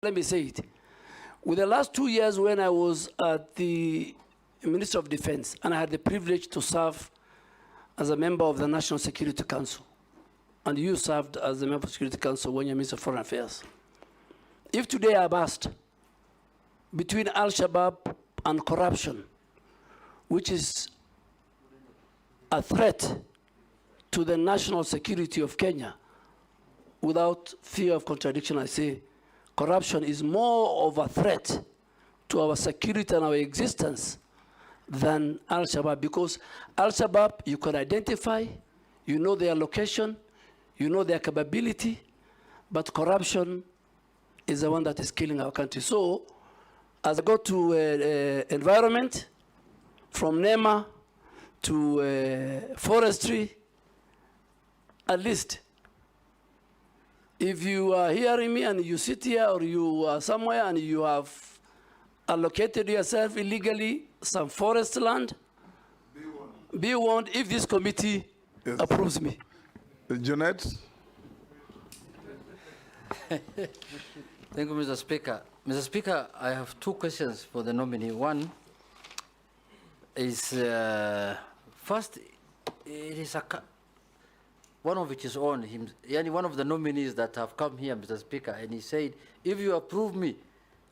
Let me say it. With the last 2 years when I was at the Minister of Defense, and I had the privilege to serve as a member of the National Security Council, and you served as a member of the Security Council when you're Minister of Foreign Affairs. If today I've asked between Al-Shabaab and corruption, which is a threat to the national security of Kenya, without fear of contradiction, I say corruption is more of a threat to our security and our existence than Al-Shabaab, because Al-Shabaab, you can identify, you know their location, you know their capability, but corruption is the one that is killing our country. So, as I go to environment, from NEMA to forestry, at least, if you are hearing me and you sit here or you are somewhere and you have allocated yourself illegally some forest land, be warned if this committee approves me. Janet? Thank you, Mr. Speaker. Mr. Speaker, I have two questions for the nominee. One is, first, it is one of which is on him, one of the nominees that have come here, Mr. Speaker, and he said, if you approve me,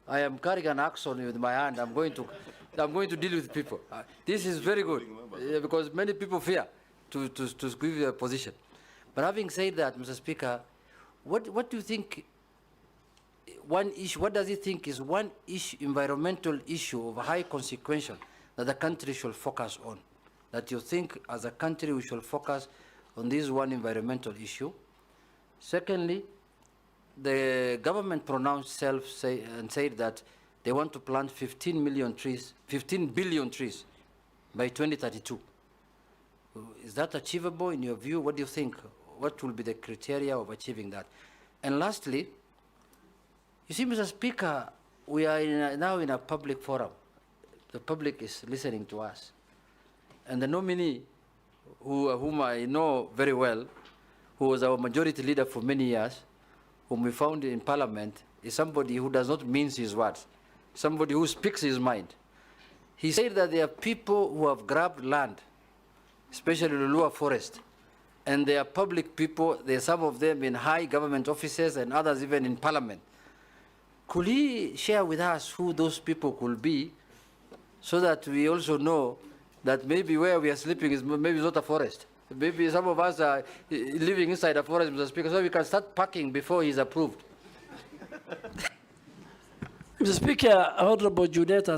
I am carrying an axe on with my hand. I'm going to deal with people. This is very good because many people fear to give their position. But having said that, Mr. Speaker, what do you think? One issue. What does he think is one issue, environmental issue of high consequence that the country should focus on? That you think, as a country, we should focus on this one environmental issue. Secondly, the government pronounced and said that they want to plant 15 billion trees by 2032. Is that achievable in your view? What do you think? What will be the criteria of achieving that? And lastly, you see, Mr. Speaker, we are now in a public forum. The public is listening to us. And the nominee, whom I know very well, who was our majority leader for many years, whom we found in Parliament, is somebody who does not mince his words, somebody who speaks his mind. He said that there are people who have grabbed land, especially the Lua forest, and they are public people. There are some of them in high government offices and others even in Parliament. Could he share with us who those people could be, so that we also know that maybe where we are sleeping is maybe not a forest? Maybe some of us are living inside a forest, Mr. Speaker, so we can start packing before he's approved. Mr. Speaker, Honorable Junet